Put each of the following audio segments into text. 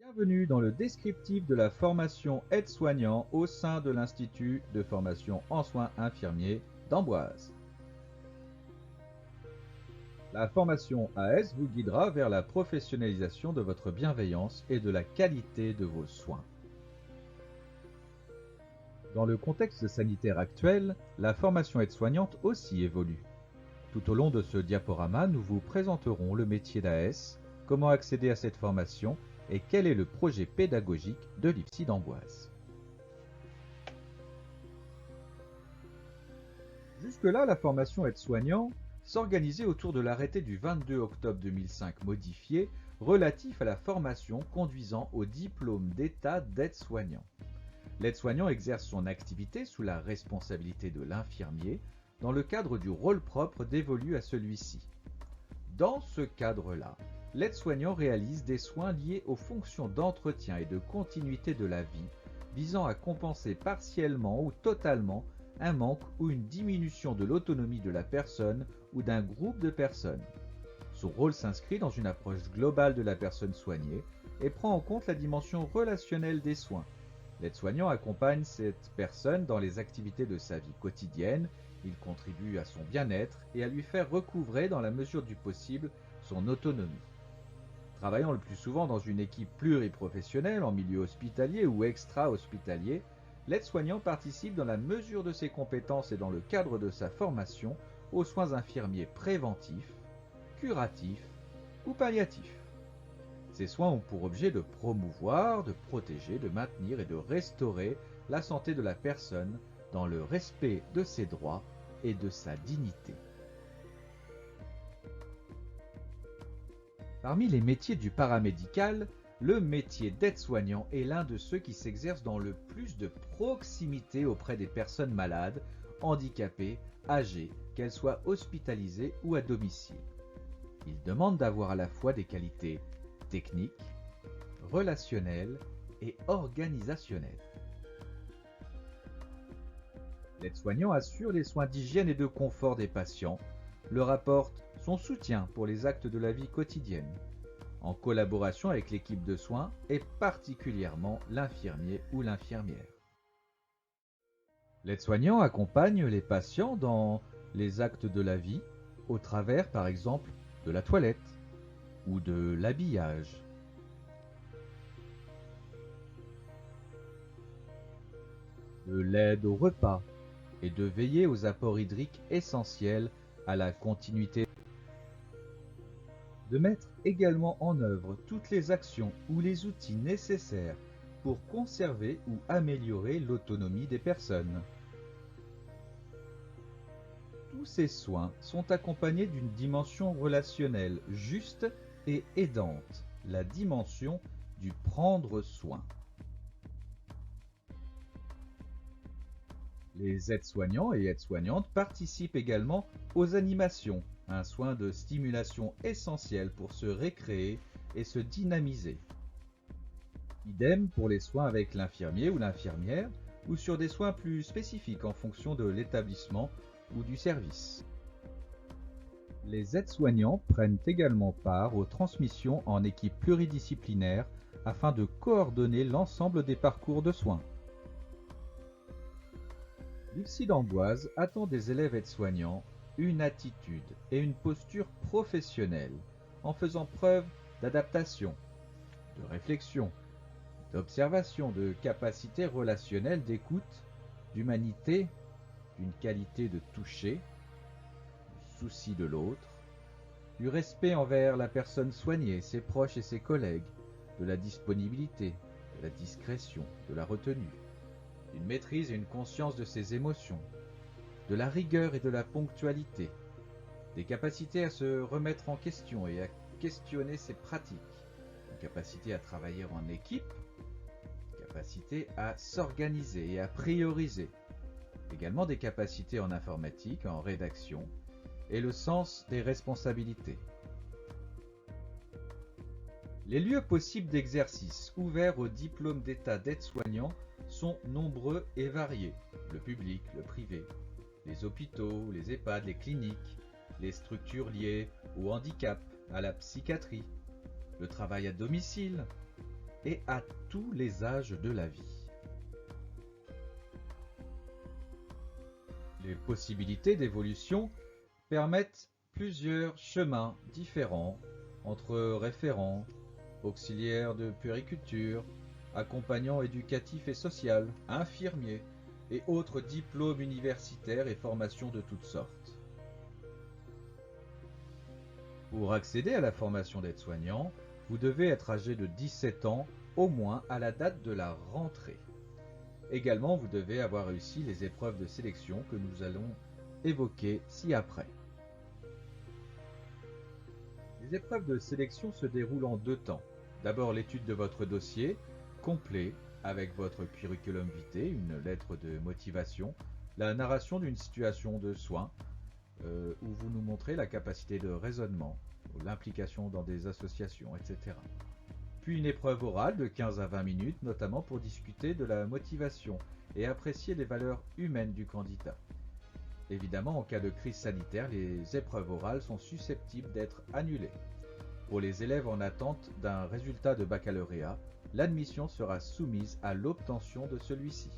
Bienvenue dans le descriptif de la formation aide-soignant au sein de l'Institut de formation en soins infirmiers d'Amboise. La formation AS vous guidera vers la professionnalisation de votre bienveillance et de la qualité de vos soins. Dans le contexte sanitaire actuel, la formation aide-soignante aussi évolue. Tout au long de ce diaporama, nous vous présenterons le métier d'AS, comment accéder à cette formation et quel est le projet pédagogique de l'IFSI d'Amboise. Jusque-là, la formation aide-soignant s'organisait autour de l'arrêté du 22 octobre 2005 modifié relatif à la formation conduisant au diplôme d'état d'aide-soignant. L'aide-soignant exerce son activité sous la responsabilité de l'infirmier dans le cadre du rôle propre dévolu à celui-ci. Dans ce cadre-là, l'aide-soignant réalise des soins liés aux fonctions d'entretien et de continuité de la vie, visant à compenser partiellement ou totalement un manque ou une diminution de l'autonomie de la personne ou d'un groupe de personnes. Son rôle s'inscrit dans une approche globale de la personne soignée et prend en compte la dimension relationnelle des soins. L'aide-soignant accompagne cette personne dans les activités de sa vie quotidienne, il contribue à son bien-être et à lui faire recouvrer dans la mesure du possible son autonomie. Travaillant le plus souvent dans une équipe pluriprofessionnelle en milieu hospitalier ou extra-hospitalier, l'aide-soignant participe dans la mesure de ses compétences et dans le cadre de sa formation aux soins infirmiers préventifs, curatifs ou palliatifs. Ces soins ont pour objet de promouvoir, de protéger, de maintenir et de restaurer la santé de la personne dans le respect de ses droits et de sa dignité. Parmi les métiers du paramédical, le métier d'aide-soignant est l'un de ceux qui s'exercent dans le plus de proximité auprès des personnes malades, handicapées, âgées, qu'elles soient hospitalisées ou à domicile. Il demande d'avoir à la fois des qualités techniques, relationnelles et organisationnelles. L'aide-soignant assure les soins d'hygiène et de confort des patients, leur apporte son soutien pour les actes de la vie quotidienne, en collaboration avec l'équipe de soins et particulièrement l'infirmier ou l'infirmière. L'aide-soignant accompagne les patients dans les actes de la vie, au travers par exemple de la toilette ou de l'habillage. De l'aide au repas et de veiller aux apports hydriques essentiels à la continuité. De mettre également en œuvre toutes les actions ou les outils nécessaires pour conserver ou améliorer l'autonomie des personnes. Tous ces soins sont accompagnés d'une dimension relationnelle juste et aidante, la dimension du prendre soin. Les aides-soignants et aides-soignantes participent également aux animations, un soin de stimulation essentiel pour se récréer et se dynamiser. Idem pour les soins avec l'infirmier ou l'infirmière, ou sur des soins plus spécifiques en fonction de l'établissement ou du service. Les aides-soignants prennent également part aux transmissions en équipe pluridisciplinaire afin de coordonner l'ensemble des parcours de soins. L'IFSI d'Amboise attend des élèves aides-soignants une attitude et une posture professionnelle en faisant preuve d'adaptation, de réflexion, d'observation, de capacité relationnelle, d'écoute, d'humanité, d'une qualité de toucher, du souci de l'autre, du respect envers la personne soignée, ses proches et ses collègues, de la disponibilité, de la discrétion, de la retenue, d'une maîtrise et une conscience de ses émotions, de la rigueur et de la ponctualité, des capacités à se remettre en question et à questionner ses pratiques, une capacité à travailler en équipe, une capacité à s'organiser et à prioriser, également des capacités en informatique, en rédaction, et le sens des responsabilités. Les lieux possibles d'exercice ouverts au diplôme d'état d'aide-soignant sont nombreux et variés. Le public, le privé, les hôpitaux, les EHPAD, les cliniques, les structures liées au handicap, à la psychiatrie, le travail à domicile, et à tous les âges de la vie. Les possibilités d'évolution permettent plusieurs chemins différents entre référents, auxiliaires de puériculture, accompagnants éducatifs et social, infirmiers et autres diplômes universitaires et formations de toutes sortes. Pour accéder à la formation d'aide-soignant, vous devez être âgé de 17 ans au moins à la date de la rentrée. Également, vous devez avoir réussi les épreuves de sélection que nous allons évoquer ci-après. Les épreuves de sélection se déroulent en 2 temps. D'abord l'étude de votre dossier, complet, avec votre curriculum vitae, une lettre de motivation, la narration d'une situation de soins, où vous nous montrez la capacité de raisonnement, l'implication dans des associations, etc. Puis une épreuve orale de 15 à 20 minutes, notamment pour discuter de la motivation et apprécier les valeurs humaines du candidat. Évidemment, en cas de crise sanitaire, les épreuves orales sont susceptibles d'être annulées. Pour les élèves en attente d'un résultat de baccalauréat, l'admission sera soumise à l'obtention de celui-ci.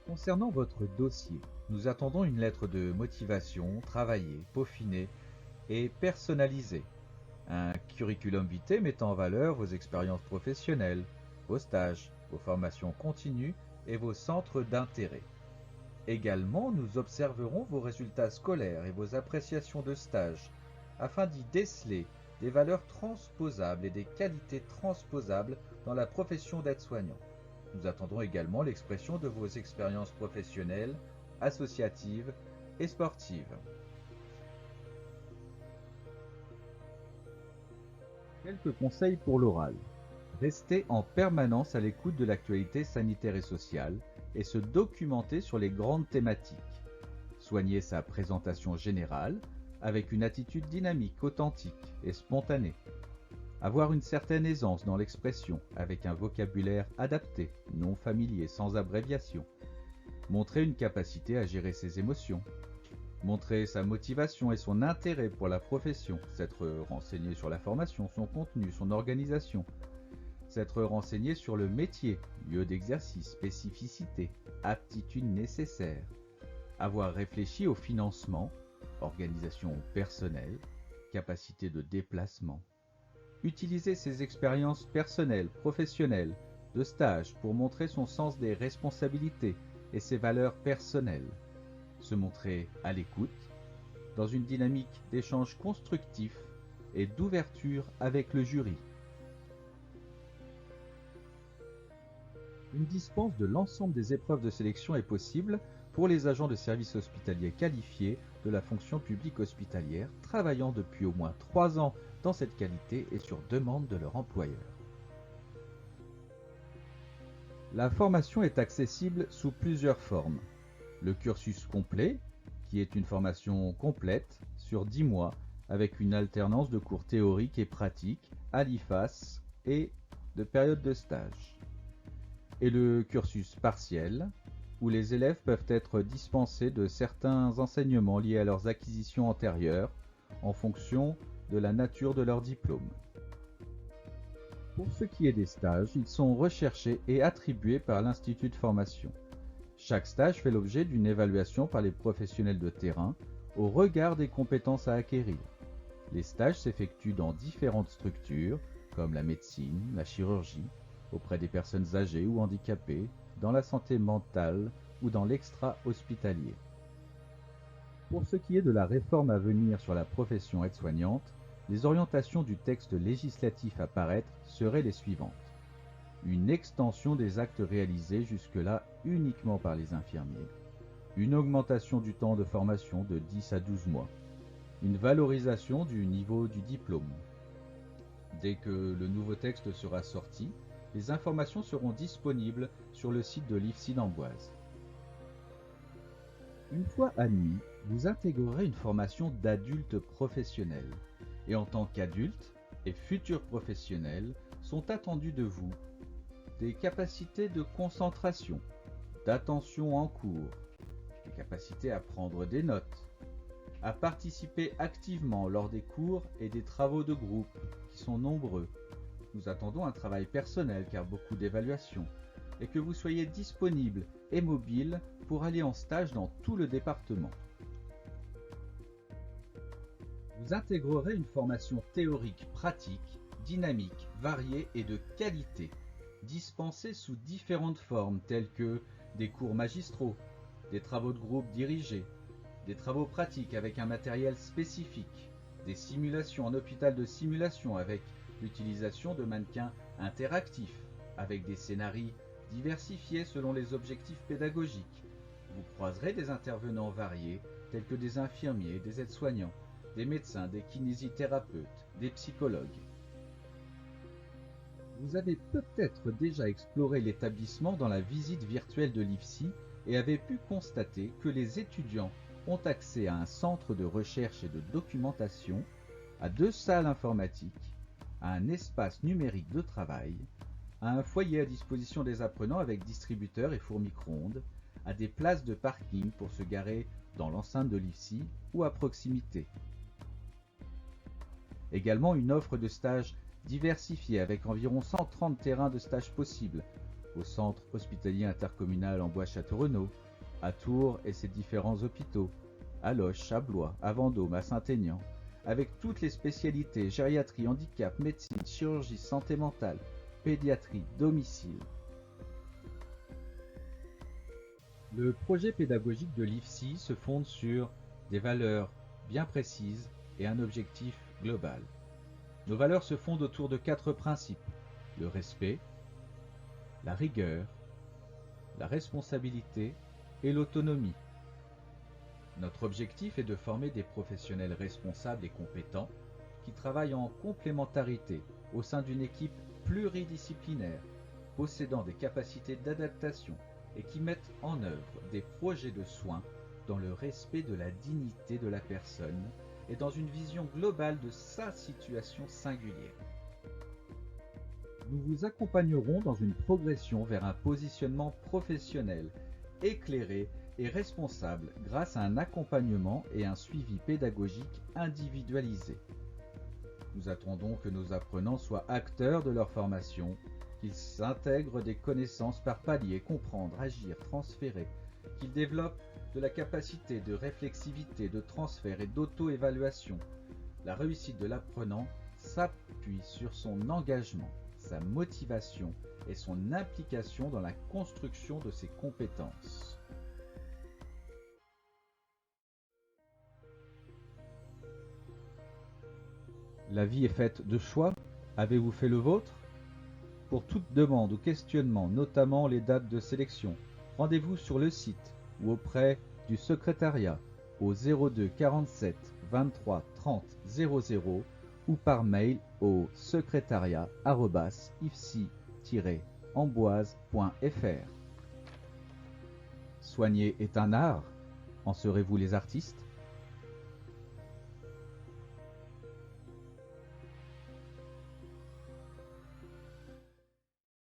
Concernant votre dossier, nous attendons une lettre de motivation travaillée, peaufinée et personnalisée. Un curriculum vitae mettant en valeur vos expériences professionnelles, vos stages, vos formations continues et vos centres d'intérêt. Également, nous observerons vos résultats scolaires et vos appréciations de stage afin d'y déceler des valeurs transposables et des qualités transposables dans la profession d'aide-soignant. Nous attendrons également l'expression de vos expériences professionnelles, associatives et sportives. Quelques conseils pour l'oral. Restez en permanence à l'écoute de l'actualité sanitaire et sociale et se documenter sur les grandes thématiques. Soignez sa présentation générale avec une attitude dynamique, authentique et spontanée. Avoir une certaine aisance dans l'expression avec un vocabulaire adapté, non familier, sans abréviation. Montrer une capacité à gérer ses émotions. Montrer sa motivation et son intérêt pour la profession, s'être renseigné sur la formation, son contenu, son organisation, s'être renseigné sur le métier, lieu d'exercice, spécificité, aptitudes nécessaires, avoir réfléchi au financement, organisation personnelle, capacité de déplacement, utiliser ses expériences personnelles, professionnelles, de stage pour montrer son sens des responsabilités et ses valeurs personnelles, se montrer à l'écoute, dans une dynamique d'échange constructif et d'ouverture avec le jury. Une dispense de l'ensemble des épreuves de sélection est possible pour les agents de services hospitaliers qualifiés de la fonction publique hospitalière travaillant depuis au moins 3 ans dans cette qualité et sur demande de leur employeur. La formation est accessible sous plusieurs formes. Le cursus complet, qui est une formation complète sur 10 mois avec une alternance de cours théoriques et pratiques à l'IFAS et de périodes de stage. Et le cursus partiel, où les élèves peuvent être dispensés de certains enseignements liés à leurs acquisitions antérieures en fonction de la nature de leur diplôme. Pour ce qui est des stages, ils sont recherchés et attribués par l'Institut de formation. Chaque stage fait l'objet d'une évaluation par les professionnels de terrain au regard des compétences à acquérir. Les stages s'effectuent dans différentes structures comme la médecine, la chirurgie, auprès des personnes âgées ou handicapées, dans la santé mentale ou dans l'extra-hospitalier. Pour ce qui est de la réforme à venir sur la profession aide-soignante, les orientations du texte législatif à paraître seraient les suivantes. Une extension des actes réalisés jusque-là uniquement par les infirmiers, une augmentation du temps de formation de 10 à 12 mois, une valorisation du niveau du diplôme. Dès que le nouveau texte sera sorti, les informations seront disponibles sur le site de l'IFSI d'Amboise. Une fois admis, vous intégrerez une formation d'adulte professionnel. Et en tant qu'adulte et futur professionnel, sont attendus de vous des capacités de concentration, d'attention en cours, des capacités à prendre des notes, à participer activement lors des cours et des travaux de groupe, qui sont nombreux. Nous attendons un travail personnel car beaucoup d'évaluations, et que vous soyez disponible et mobile pour aller en stage dans tout le département. Vous intégrerez une formation théorique pratique, dynamique, variée et de qualité, dispensée sous différentes formes telles que des cours magistraux, des travaux de groupe dirigés, des travaux pratiques avec un matériel spécifique, des simulations en hôpital de simulation avec l'utilisation de mannequins interactifs, avec des scénarios diversifiés selon les objectifs pédagogiques. Vous croiserez des intervenants variés tels que des infirmiers, des aides-soignants, des médecins, des kinésithérapeutes, des psychologues. Vous avez peut-être déjà exploré l'établissement dans la visite virtuelle de l'IFSI et avez pu constater que les étudiants ont accès à un centre de recherche et de documentation, à 2 salles informatiques, à un espace numérique de travail, à un foyer à disposition des apprenants avec distributeur et four micro-ondes, à des places de parking pour se garer dans l'enceinte de l'IFSI ou à proximité. Également une offre de stage diversifiée avec environ 130 terrains de stage possibles au centre hospitalier intercommunal en Bois-Château-Renaud, à Tours et ses différents hôpitaux, à Loches, à Blois, à Vendôme, à Saint-Aignan, avec toutes les spécialités gériatrie, handicap, médecine, chirurgie, santé mentale, pédiatrie, domicile. Le projet pédagogique de l'IFSI se fonde sur des valeurs bien précises et un objectif global. Nos valeurs se fondent autour de 4 principes: le respect, la rigueur, la responsabilité et l'autonomie. Notre objectif est de former des professionnels responsables et compétents qui travaillent en complémentarité au sein d'une équipe pluridisciplinaire, possédant des capacités d'adaptation et qui mettent en œuvre des projets de soins dans le respect de la dignité de la personne et dans une vision globale de sa situation singulière. Nous vous accompagnerons dans une progression vers un positionnement professionnel, éclairé et responsable grâce à un accompagnement et un suivi pédagogique individualisé. Nous attendons que nos apprenants soient acteurs de leur formation, qu'ils intègrent des connaissances par palier, comprendre, agir, transférer, qu'ils développent de la capacité de réflexivité, de transfert et d'auto-évaluation. La réussite de l'apprenant s'appuie sur son engagement, sa motivation et son implication dans la construction de ses compétences. La vie est faite de choix. Avez-vous fait le vôtre? Pour toute demande ou questionnement, notamment les dates de sélection, rendez-vous sur le site ou auprès du secrétariat au 02 47 23 30 00 ou par mail au secrétariat@ifsi-amboise.fr. Soigner est un art. En serez-vous les artistes?